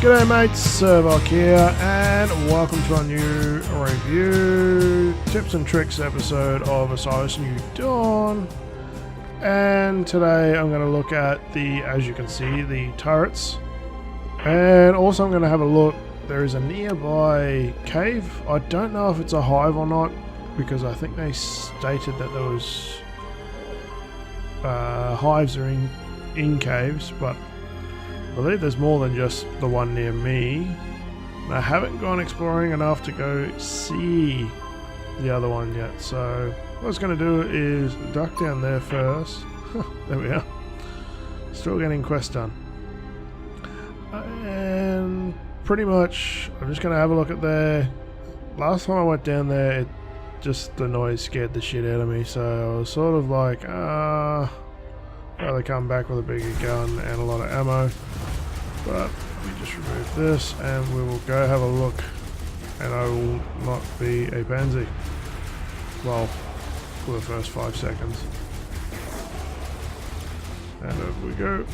G'day mates, Servok here, and welcome to our new review, tips and tricks episode of Osiris New Dawn. And today I'm going to look at as you can see, the turrets. And also I'm going to have a look, there is a nearby cave. I don't know if it's a hive or not, because I think they stated that there was hives are in caves, but I believe there's more than just the one near me. I haven't gone exploring enough to go see the other one yet, so what I was going to do is duck down there first. There we are. Still getting quests done. And pretty much I'm just going to have a look at there. Last time I went down there, the noise scared the shit out of me, so I was sort of like, rather come back with a bigger gun and a lot of ammo. But let me just remove this and we will go have a look, and I will not be a pansy. Well, for the first 5 seconds. And over we go.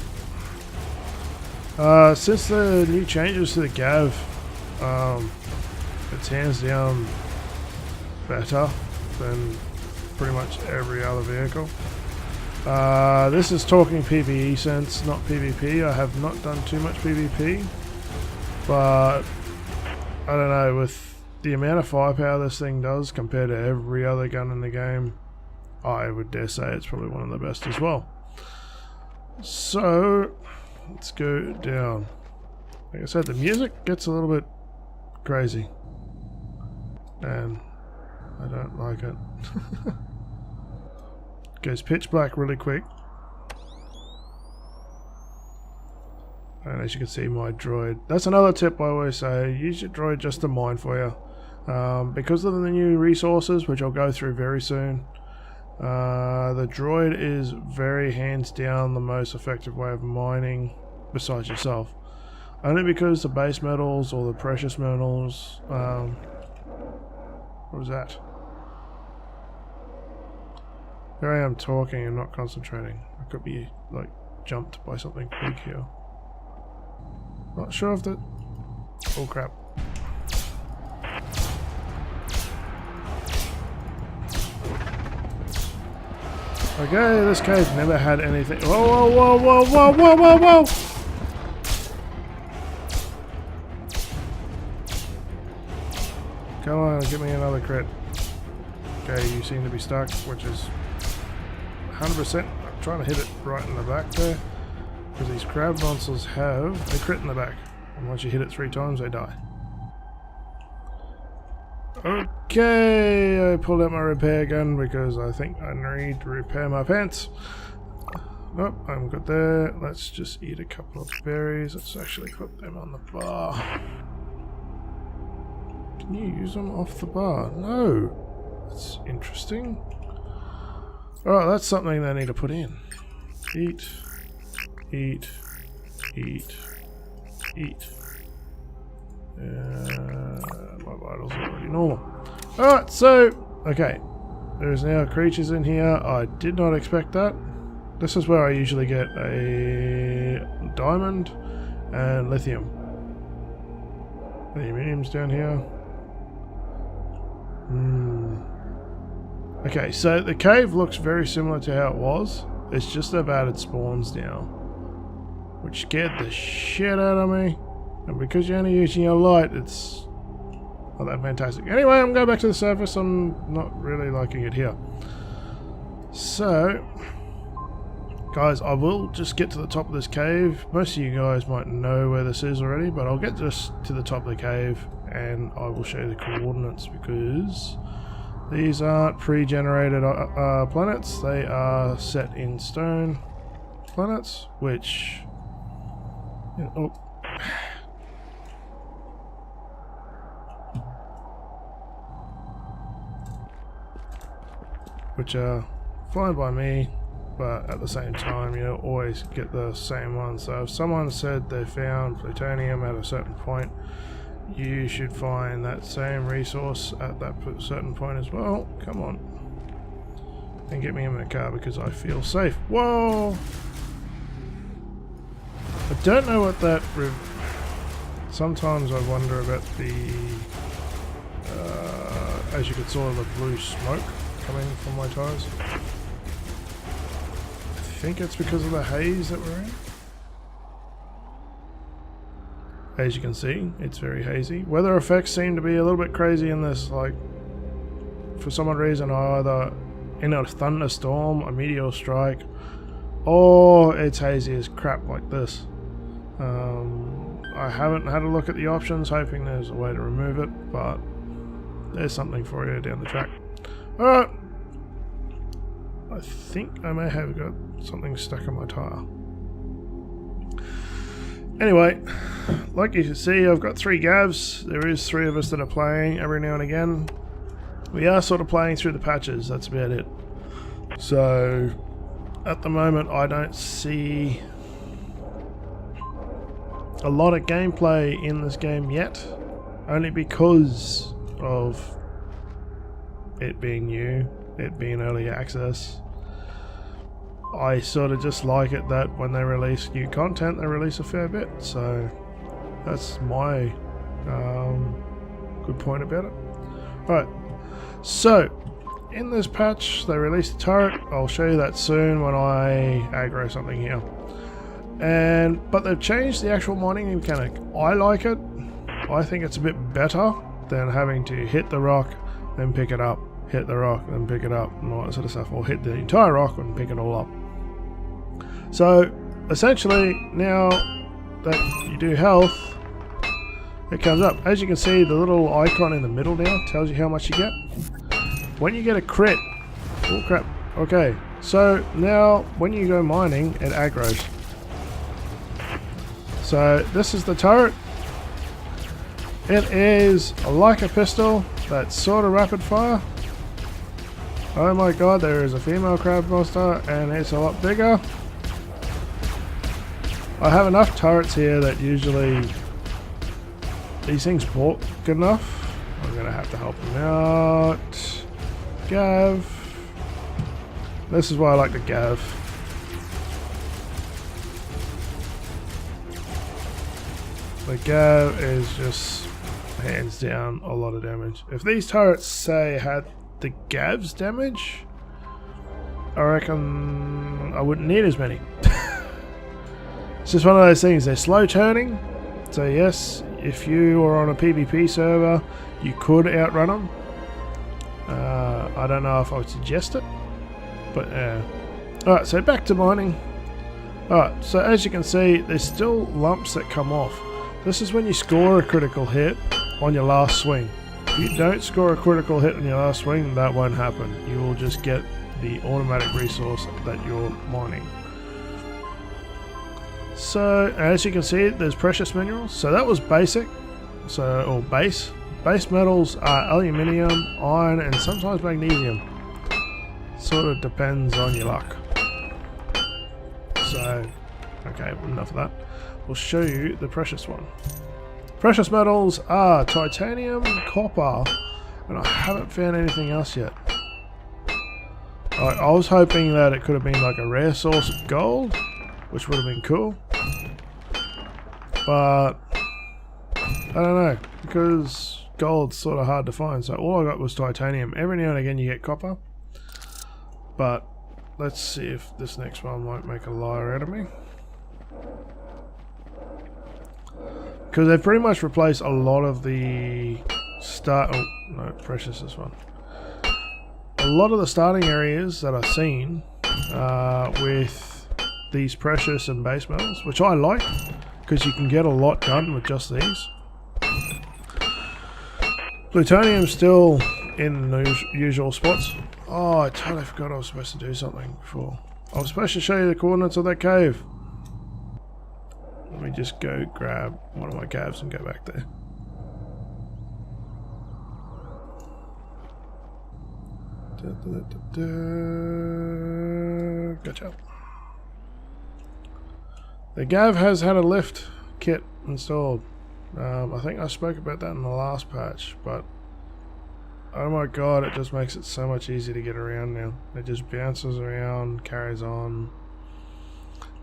Since the new changes to the Gav, it's hands down better than pretty much every other vehicle. This is talking PvE sense, not PvP. I have not done too much PvP, but I don't know, with the amount of firepower this thing does compared to every other gun in the game, I would dare say it's probably one of the best as well. So let's go down. Like I said, the music gets a little bit crazy and I don't like it. Goes pitch black really quick, and as you can see, my droid, that's another tip I always say, use your droid just to mine for you, because of the new resources which I'll go through very soon. The droid is very hands down the most effective way of mining besides yourself, only because the base metals or the precious metals, what was that? Here I am talking and not concentrating. I could be like jumped by something big here. Not sure if that. Oh crap. Okay, this cave never had anything. Whoa, whoa, whoa, whoa, whoa, whoa, whoa, whoa! Come on, give me another crit. Okay, you seem to be stuck, which is 100%. I'm trying to hit it right in the back there, because these crab monsters have a crit in the back, and once you hit it 3 times they die. Okay, I pulled out my repair gun because I think I need to repair my pants. Nope, I'm good there. Let's just eat a couple of berries. Let's actually put them on the bar. Can you use them off the bar? No. That's interesting. Alright, that's something they need to put in. Eat, eat, eat, eat. My vitals are already normal. Alright, so, okay. There's now creatures in here. I did not expect that. This is where I usually get a diamond and lithium. Aluminium's down here. Okay, so the cave looks very similar to how it was. It's just they've added spawns now, which scared the shit out of me. And because you're only using your light, it's not that fantastic. Anyway, I'm going back to the surface. I'm not really liking it here. So, guys, I will just get to the top of this cave. Most of you guys might know where this is already, but I'll get just to the top of the cave and I will show you the coordinates, because these aren't pre-generated planets. They are set in stone planets, which which are fine by me, but at the same time you don't always get the same one. So if someone said they found plutonium at a certain point, you should find that same resource at that certain point as well. Come on. And get me in my car because I feel safe. Whoa! I don't know what that sometimes I wonder about the, as you can saw, the blue smoke coming from my tyres. I think it's because of the haze that we're in. As you can see, it's very hazy. Weather effects seem to be a little bit crazy in this, like, for some odd reason I either in a thunderstorm, a meteor strike, or it's hazy as crap like this. I haven't had a look at the options, hoping there's a way to remove it, but there's something for you down the track. Alright, I think I may have got something stuck in my tyre. Anyway, like you can see, I've got 3 Gavs. There is 3 of us that are playing every now and again. We are sort of playing through the patches, that's about it. So, at the moment I don't see a lot of gameplay in this game yet, only because of it being new, it being early access. I sort of just like it that when they release new content, they release a fair bit, so that's my good point about it. Alright, so in this patch they released a turret. I'll show you that soon when I aggro something here. But they've changed the actual mining mechanic. I like it. I think it's a bit better than having to hit the rock, then pick it up, hit the rock, then pick it up, and all that sort of stuff, or hit the entire rock and pick it all up. So essentially, now that you do health, it comes up. As you can see, the little icon in the middle now tells you how much you get. When you get a crit, oh crap, okay, so now when you go mining, it aggroes. So this is the turret. It is like a pistol that's sort of rapid fire. Oh my god, there is a female crab monster and it's a lot bigger. I have enough turrets here that usually these things walk good enough. I'm gonna have to help them out. Gav. This is why I like the Gav. The Gav is just hands down a lot of damage. If these turrets, say, had the Gav's damage, I reckon I wouldn't need as many. It's just one of those things, they're slow turning, so yes, if you are on a PvP server, you could outrun them. I don't know if I would suggest it, but yeah. Alright, so back to mining. Alright, so as you can see, there's still lumps that come off. This is when you score a critical hit on your last swing. If you don't score a critical hit on your last swing, that won't happen. You will just get the automatic resource that you're mining. So, as you can see, there's precious minerals. So that was basic, or base. Base metals are aluminium, iron, and sometimes magnesium. Sort of depends on your luck. So, okay, enough of that. We'll show you the precious one. Precious metals are titanium, copper, and I haven't found anything else yet. I was hoping that it could have been like a rare source of gold, which would have been cool. But I don't know, because gold's sort of hard to find, so all I got was titanium. Every now and again you get copper, but let's see if this next one won't make a liar out of me. Because they've pretty much replaced a lot of the precious this one. A lot of the starting areas that I've seen with these precious and base metals, which I like, because you can get a lot done with just these. Plutonium's still in the usual spots. Oh, I totally forgot I was supposed to do something before. I was supposed to show you the coordinates of that cave. Let me just go grab one of my Gavs and go back there. Gotcha. The Gav has had a lift kit installed. I think I spoke about that in the last patch, but oh my god, it just makes it so much easier to get around now. It just bounces around, carries on,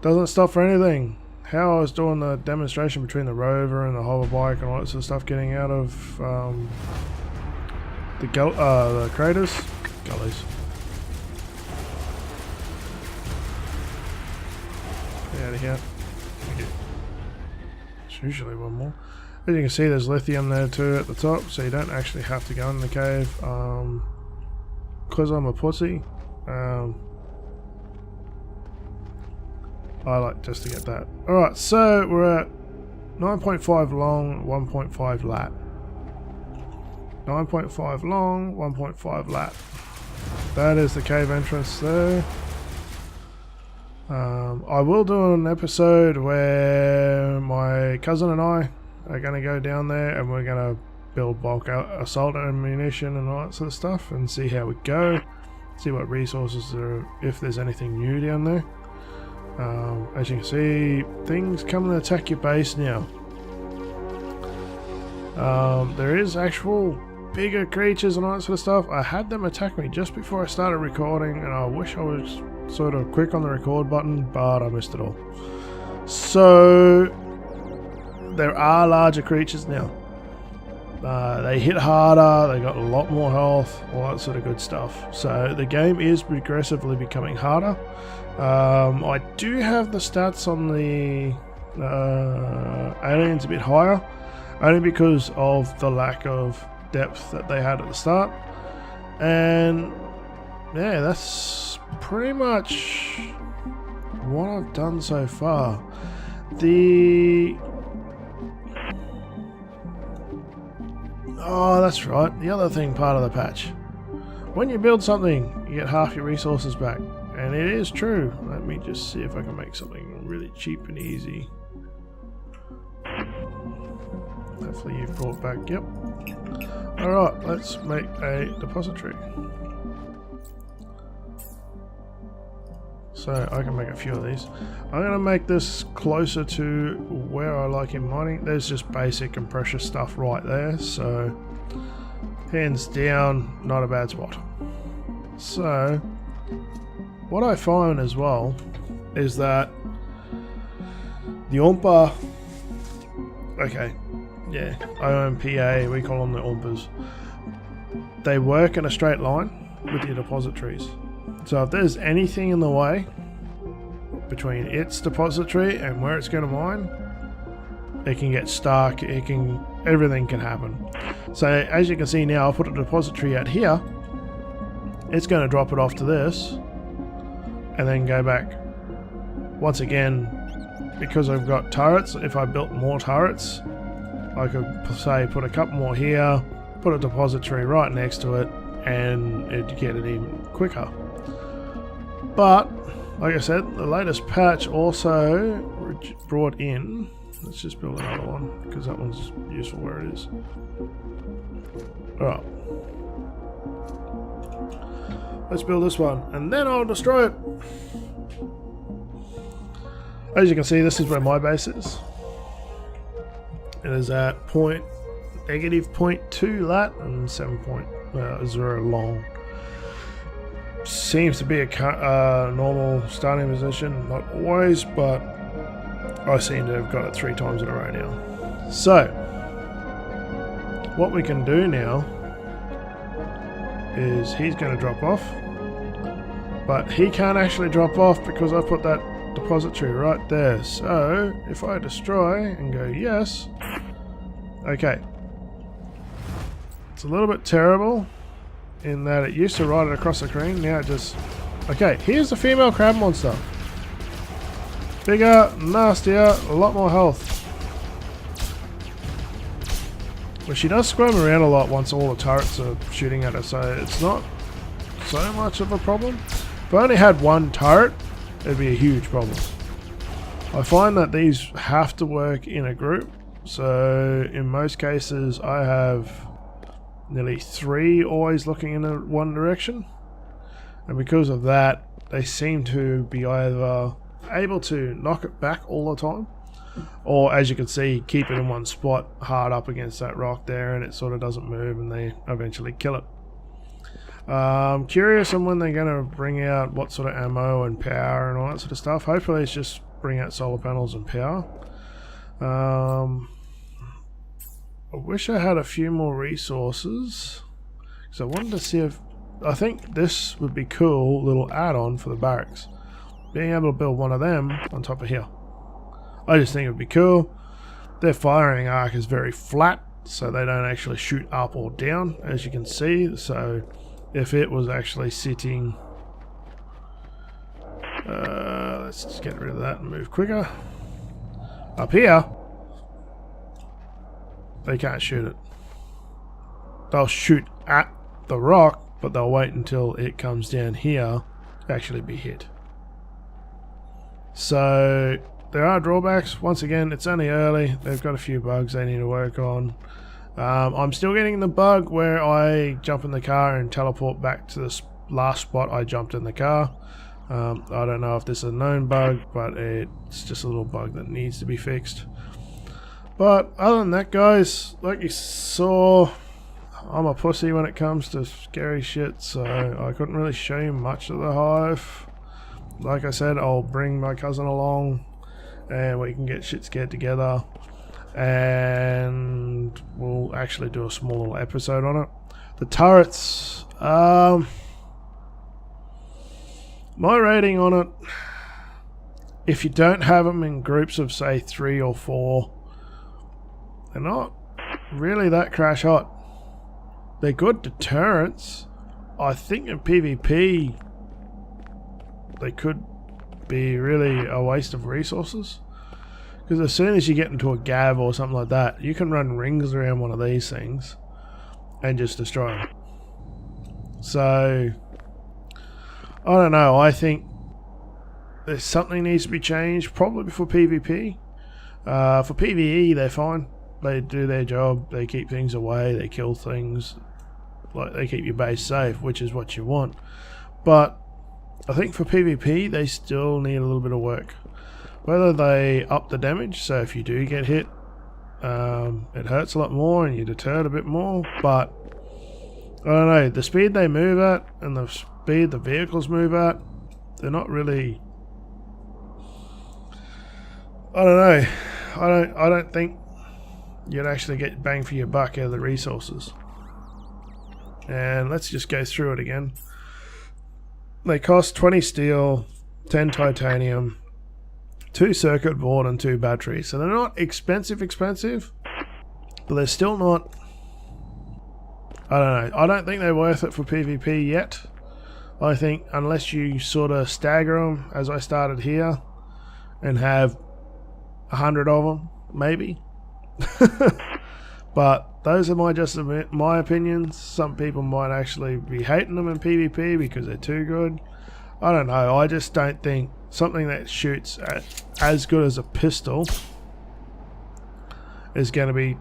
doesn't stop for anything. how I was doing the demonstration between the rover and the hover bike and all that sort of stuff getting out of the craters. Gullies. Get out of here. There's usually one more. As you can see, there's lithium there too at the top, so you don't actually have to go in the cave. Because I'm a pussy, I like just to get that. Alright, so we're at 9.5 long, 1.5 lat. 9.5 long, 1.5 lat. That is the cave entrance there. I will do an episode where my cousin and I are going to go down there and we're going to build bulk assault ammunition and all that sort of stuff and see how we go. See what resources there are, if there's anything new down there. As you can see, things come and attack your base now. There is actual bigger creatures and all that sort of stuff. I had them attack me just before I started recording, and I wish I was sort of quick on the record button, but I missed it all. So there are larger creatures now. They hit harder, they got a lot more health, all that sort of good stuff. So the game is progressively becoming harder. I do have the stats on the aliens a bit higher, only because of the lack of depth that they had at the start. And yeah, that's pretty much what I've done so far. Oh, that's right, the other thing, part of the patch. When you build something, you get half your resources back. And it is true. Let me just see if I can make something really cheap and easy. Hopefully you've brought back, yep. Alright, let's make a depository. So I can make a few of these. I'm going to make this closer to where I like in mining. There's just basic and precious stuff right there. So hands down, not a bad spot. So what I find as well is that the Oompa, okay, yeah, OMPA, we call them the Oompas, they work in a straight line with your depositories. So if there's anything in the way between its depository and where it's going to mine, it can get stuck, everything can happen. So as you can see now, I'll put a depository out here, it's going to drop it off to this, and then go back. Once again, because I've got turrets, if I built more turrets, I could say put a couple more here, put a depository right next to it, and it'd get it even quicker. But, like I said, the latest patch also brought in, let's just build another one, because that one's useful where it is. Alright. Let's build this one, and then I'll destroy it. As you can see, this is where my base is. It is at -0.2 lat and 7.0 long. Seems to be a normal starting position, not always, but I seem to have got it 3 times in a row now. So, what we can do now is he's going to drop off, but he can't actually drop off because I put that depository right there. So if I destroy and go yes, okay, it's a little bit terrible in that it used to ride it across the screen, now it just, okay, here's the female crab monster, bigger, nastier, a lot more health. But she does squirm around a lot once all the turrets are shooting at her, so it's not so much of a problem. If I only had one turret, it'd be a huge problem. I find that these have to work in a group, so in most cases I have nearly 3 always looking in one direction, and because of that they seem to be either able to knock it back all the time, or as you can see, keep it in one spot hard up against that rock there, and it sort of doesn't move and they eventually kill it. Curious on when they're going to bring out what sort of ammo and power and all that sort of stuff. Hopefully it's just bring out solar panels and power. I wish I had a few more resources, because I wanted to see if... I think this would be cool little add-on for the barracks. Being able to build one of them on top of here. I just think it would be cool. Their firing arc is very flat, so they don't actually shoot up or down, as you can see. So if it was actually sitting... let's just get rid of that and move quicker. Up here, they can't shoot it. They'll shoot at the rock, but they'll wait until it comes down here to actually be hit. So there are drawbacks. Once again, it's only early. They've got a few bugs they need to work on. I'm still getting the bug where I jump in the car and teleport back to the last spot I jumped in the car. I don't know if this is a known bug, but it's just a little bug that needs to be fixed. But other than that, guys, like you saw, I'm a pussy when it comes to scary shit, so I couldn't really show you much of the hive. Like I said, I'll bring my cousin along and we can get shit scared together, and we'll actually do a small little episode on it. The turrets, my rating on it, if you don't have them in groups of say 3 or 4, they're not really that crash hot. They're good deterrents. I think in PvP they could be really a waste of resources, because as soon as you get into a gav or something like that, you can run rings around one of these things and just destroy them. So I don't know, I think there's something needs to be changed, probably for PvP. For PvE they're fine. They do their job, they keep things away, they kill things, like they keep your base safe, which is what you want. But I think for PvP they still need a little bit of work. Whether they up the damage, so if you do get hit, it hurts a lot more and you're deterred a bit more, but I don't know, the speed they move at and the speed the vehicles move at, they're not really... I don't know, I don't think you'd actually get bang for your buck out of the resources. And let's just go through it again. They cost 20 steel, 10 titanium, 2 circuit board and 2 batteries. So they're not expensive, but they're still not... I don't know. I don't think they're worth it for PvP yet. I think unless you sort of stagger them, as I started here, and have 100 of them, maybe. But those are my opinions. Some people might actually be hating them in PvP because they're too good. I don't know. I just don't think something that shoots at as good as a pistol is going to be,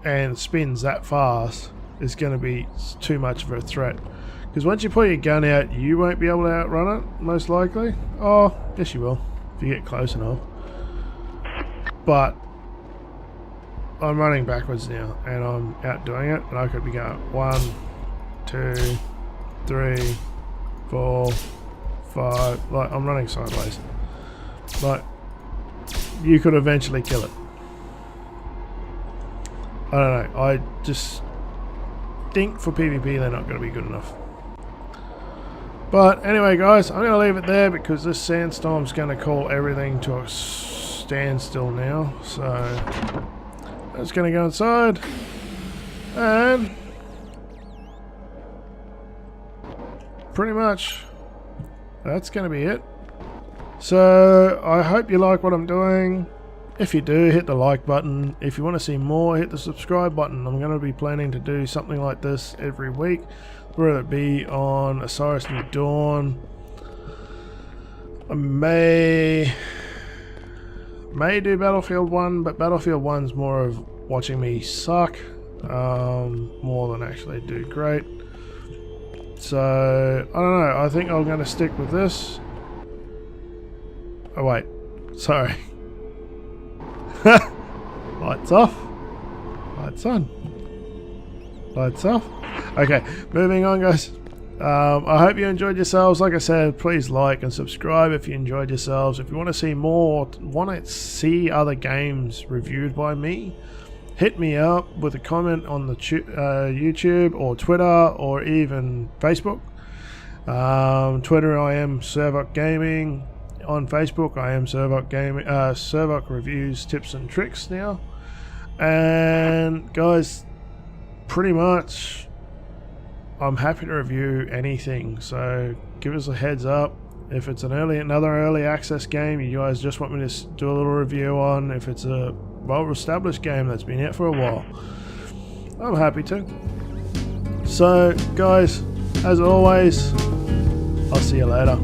and spins that fast, is going to be too much of a threat. Because once you pull your gun out, you won't be able to outrun it, most likely. Oh, yes you will, if you get close enough. But I'm running backwards now, and I'm outdoing it, and I could be going 1, 2, 3, 4, 5, like I'm running sideways. Like, you could eventually kill it. I don't know, I just think for PvP they're not going to be good enough. But anyway guys, I'm going to leave it there because this sandstorm's going to call everything to a standstill now, so I'm just going to go inside and pretty much that's going to be it. So I hope you like what I'm doing. If you do, hit the like button. If you want to see more, hit the subscribe button. I'm going to be planning to do something like this every week, whether it be on Osiris New Dawn. I may do Battlefield 1, but Battlefield 1's more of watching me suck more than actually do great. So I don't know, I think I'm going to stick with this. Oh wait, sorry. Lights off, lights on, lights off. Okay, moving on guys. I hope you enjoyed yourselves. Like I said, please like and subscribe if you enjoyed yourselves. If you want to see more, want to see other games reviewed by me, hit me up with a comment on the YouTube or Twitter or even Facebook. Twitter, I am Servoc Gaming. On Facebook, I am Servoc Gaming. Servoc Reviews, Tips and Tricks now. And guys, pretty much, I'm happy to review anything. So give us a heads up if it's another early access game you guys just want me to do a little review on. If it's a well-established game that's been out for a while, I'm happy to. So guys, as always, I'll see you later.